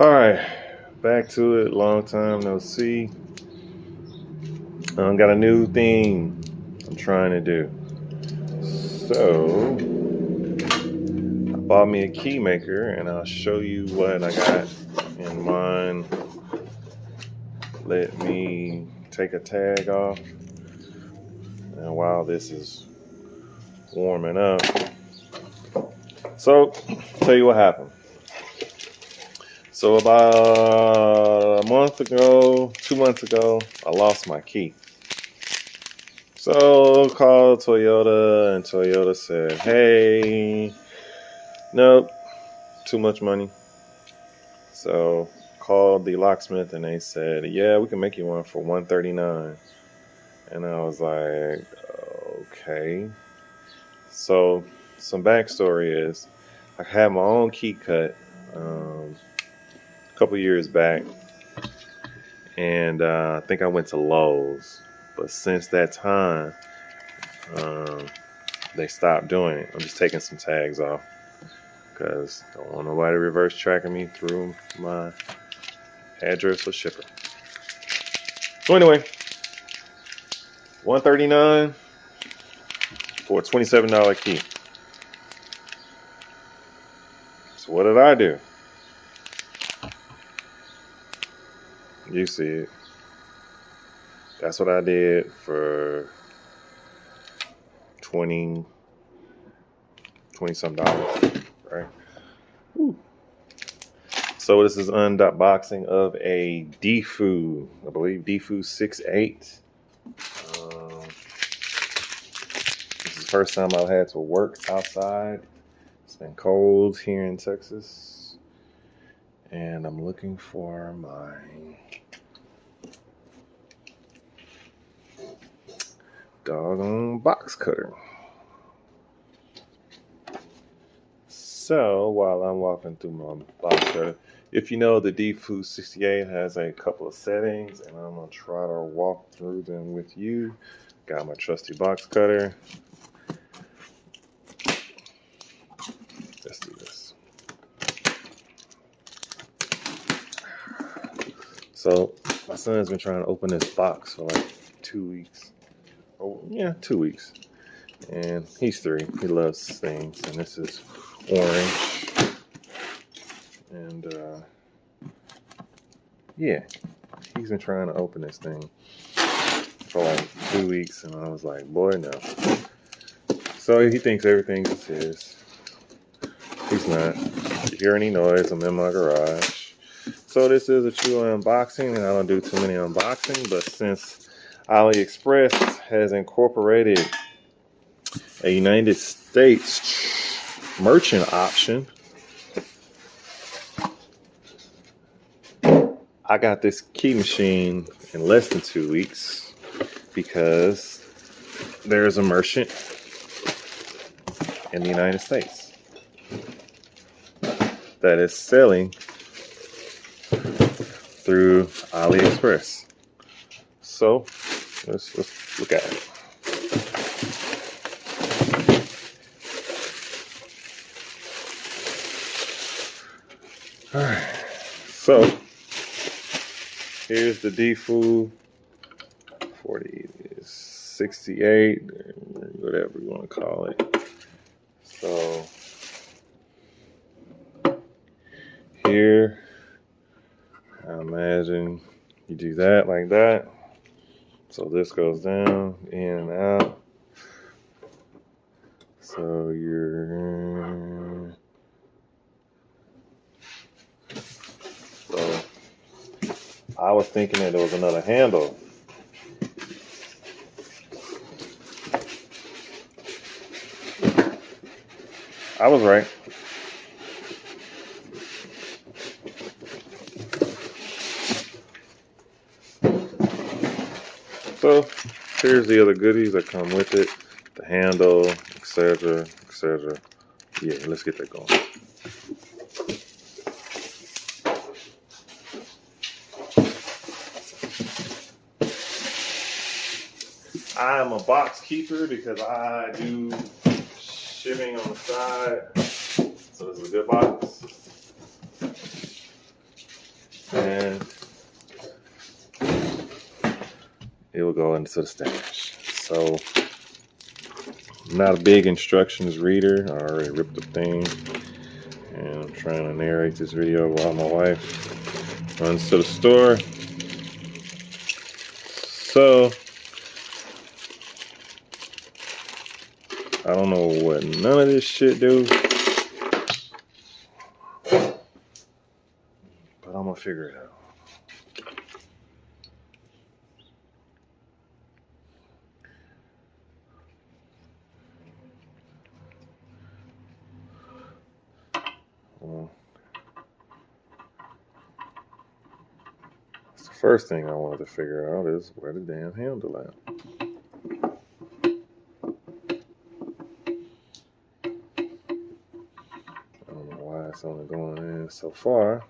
All right, back to it. Long time no see. Got a new thing I'm trying to do. So I bought me a key maker, and I'll show you what I got in mine. Let me take a tag off, and while this is warming up, so tell you what happened. So about a month ago, 2 months ago, I lost my key. So called Toyota, and Toyota said, hey, nope, too much money. So called the locksmith, and they said, yeah, we can make you one for $139. And I was like, okay. So some backstory is I had my own key cut a couple years back, and I think I went to Lowe's. But since that time, they stopped doing it. I'm just taking some tags off because I don't want nobody reverse tracking me through my address or shipper. So anyway, $139 for a $27 key. So what did I do? You see it. That's what I did for 20 some dollars, right? Woo. So this is unboxing of a DEFU, I believe DEFU368. This is the first time I've had to work outside. It's been cold here in Texas, and I'm looking for my doggone box cutter. So while I'm walking through my box cutter, if you know, the DEFU368 has a couple of settings, and I'm gonna try to walk through them with you. Got my trusty box cutter. Let's do this. So my son's been trying to open this box for like 2 weeks. Oh yeah, 2 weeks. And he's 3. He loves things. And this is orange. And yeah, he's been trying to open this thing for like 2 weeks, and I was like, boy, no. So he thinks everything's his. He's not. If you hear any noise, I'm in my garage. So this is a true unboxing, and I don't do too many unboxing, but since AliExpress has incorporated a United States merchant option, I got this key machine in less than 2 weeks because there's a merchant in the United States that is selling through AliExpress. So let's look at it. All right, so here's the DEFU368, whatever you want to call it. So here, I imagine you do that like that. So this goes down, in and out. So you're... So I was thinking that there was another handle. I was right. So here's the other goodies that come with it. The handle, etc., etc. Yeah, let's get that going. I'm a box keeper because I do shipping on the side. So this is a good box. it will go into the stash. So I'm not a big instructions reader. I already ripped the thing, and I'm trying to narrate this video while my wife runs to the store. So I don't know what none of this shit do, but I'm gonna figure it out. Well, the first thing I wanted to figure out is where the damn handle at. I don't know why it's only going in so far.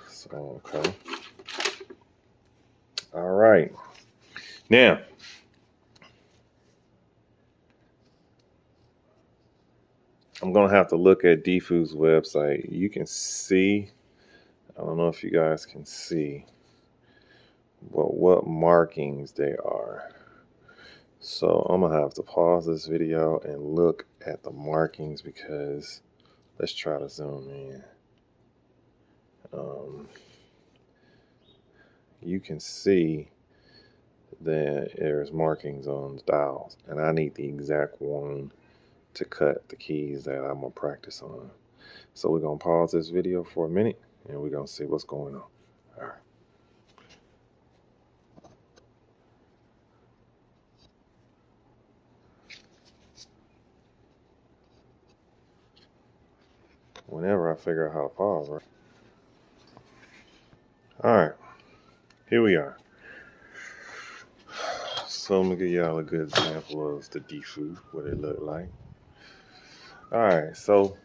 So, okay. All right. Now, I'm going to have to look at DEFU's website. You can see, I don't know if you guys can see, but what markings they are. So I'm going to have to pause this video and look at the markings, because let's try to zoom in. You can see that there's markings on the dials, and I need the exact one to cut the keys that I'm going to practice on. So we're going to pause this video for a minute, and we're going to see what's going on. All right. Whenever I figure out how to pause, right? All right, here we are. So I'm gonna give y'all a good example of the DEFU, what it looked like. All right, so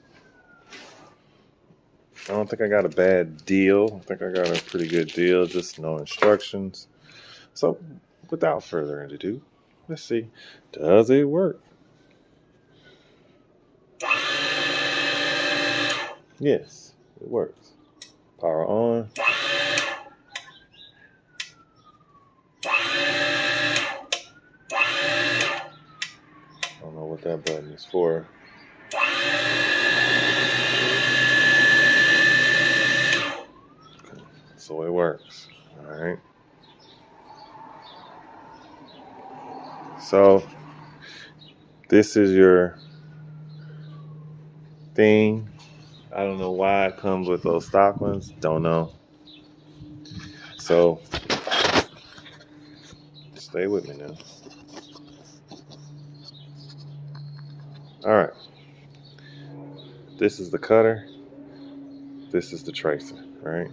I don't think I got a bad deal. I think I got a pretty good deal, just no instructions. So without further ado, let's see, does it work? Yes, it works. Power on. I don't know what that button is for. Okay, so it works. All right. So this is your thing. I don't know why it comes with those stock ones. Don't know. So stay with me now. All right. This is the cutter. This is the tracer, right?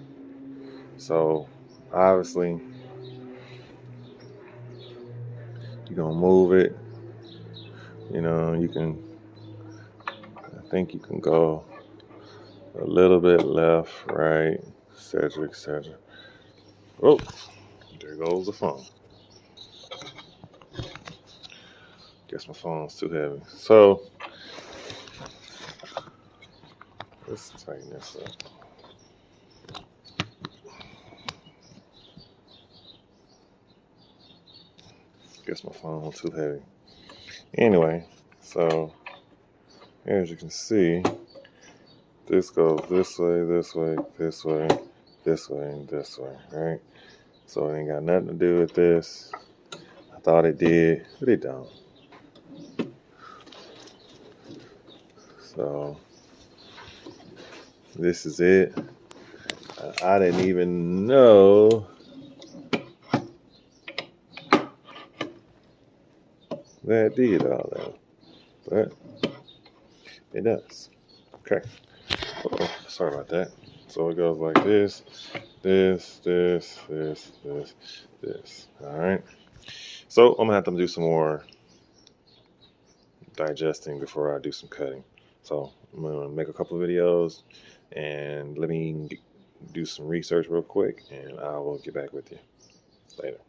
So obviously you're gonna move it. You know, you can, I think you can go a little bit left, right, etc., etc. Oh, there goes the phone. Guess my phone's too heavy. So let's tighten this up. Guess my phone's too heavy. Anyway, so as you can see, this goes this way, this way, this way, this way, and this way, right? So it ain't got nothing to do with this. I thought it did, but it don't. So this is it. I didn't even know that did all that, but it does. Okay. Uh-oh, sorry about that. So it goes like this, this, this, this, this, this. All right. So I'm gonna have to do some more digesting before I do some cutting. So I'm gonna make a couple of videos, and let me do some research real quick, and I will get back with you later.